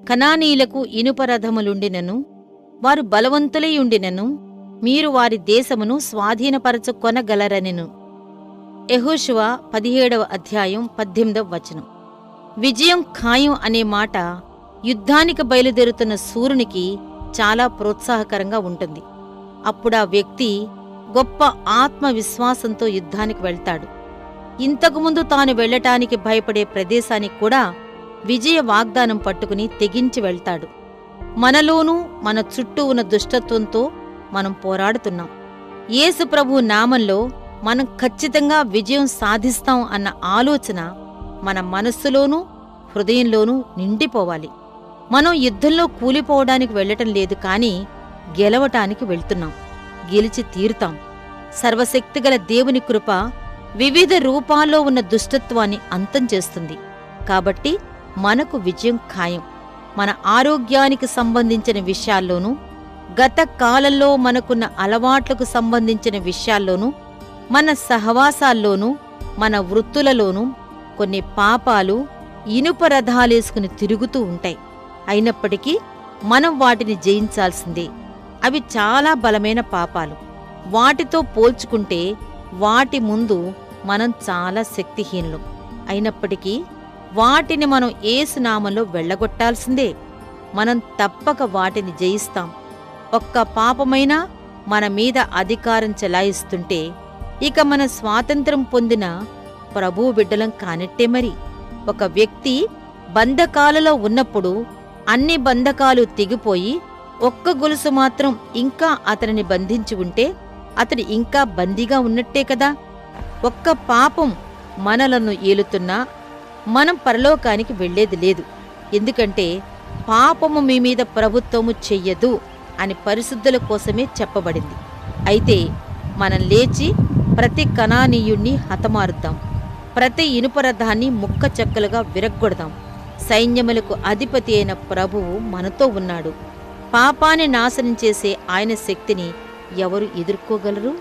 కనానీయులకు ఇనుప రథములుండినను వారు బలవంతులై ఉండినను మీరు వారి దేశమును స్వాధీనపరచుకొనగలరనెను. యెహోషువ 17వ అధ్యాయం 18వ వచనం. విజయం ఖాయం అనే మాట యుద్ధానికి బయలుదేరుతున్న శూరునికి చాలా ప్రోత్సాహకరంగా ఉంటుంది. అప్పుడా వ్యక్తి గొప్ప ఆత్మవిశ్వాసంతో యుద్ధానికి వెళ్తాడు. ఇంతకుముందు తాను వెళ్లటానికి భయపడే ప్రదేశానికి కూడా విజయ వాగ్దానం పట్టుకుని తెగించి వెళ్తాడు. మనలోనూ మన చుట్టూ ఉన్న దుష్టత్వంతో మనం పోరాడుతున్నాం. యేసు ప్రభువు నామంలో మనం ఖచ్చితంగా విజయం సాధిస్తాం అన్న ఆలోచన మన మనస్సులోనూ హృదయంలోనూ నిండిపోవాలి. మనం యుద్ధంలో కూలిపోవడానికి వెళ్లటం లేదు, కానీ గెలవటానికి వెళ్తున్నాం. గెలిచి తీరుతాం. సర్వశక్తిగల దేవుని కృప వివిధ రూపాల్లో ఉన్న దుష్టత్వాన్ని అంతం చేస్తుంది. కాబట్టి మనకు విజయం ఖాయం. మన ఆరోగ్యానికి సంబంధించిన విషయాల్లోనూ, గత కాలంలో మనకున్న అలవాట్లకు సంబంధించిన విషయాల్లోనూ, మన సహవాసాల్లోనూ, మన వృత్తులలోనూ కొన్ని పాపాలు ఇనుప రథాలేసుకుని తిరుగుతూ ఉంటాయి. అయినప్పటికీ మనం వాటిని జయించాల్సిందే. అవి చాలా బలమైన పాపాలు. వాటితో పోల్చుకుంటే వాటి ముందు మనం చాలా శక్తిహీనులం. అయినప్పటికీ వాటిని మనం యేసునామంలో వెళ్ళగొట్టాల్సిందే. మనం తప్పక వాటిని జయిస్తాం. ఒక్క పాపమైనా మన మీద అధికారం చెలాయిస్తుంటే ఇక మన స్వాతంత్రం పొందిన ప్రభువు బిడ్డలం కానట్టే. మరి ఒక వ్యక్తి బంధకాలలో ఉన్నప్పుడు అన్ని బంధకాలు తెగిపోయి ఒక్క గొలుసు మాత్రం ఇంకా అతనిని బంధించి ఉంటే అతడు ఇంకా బందీగా ఉన్నట్టే కదా. ఒక్క పాపం మనలను ఏలుతున్నా మనం పరలోకానికి వెళ్లేది లేదు. ఎందుకంటే పాపము మీ మీద ప్రభుత్వము చెయ్యదు అని పరిశుద్ధుల కోసమే చెప్పబడింది. అయితే మనం లేచి ప్రతి కనానీయుణ్ణి హతమారుద్దాం. ప్రతి ఇనుపరథాన్ని ముక్క చెక్కలుగా విరగ్గొడదాం. సైన్యములకు అధిపతి అయిన ప్రభువు మనతో ఉన్నాడు. పాపాన్ని నాశనం చేసే ఆయన శక్తిని ఎవరు ఎదుర్కోగలరు?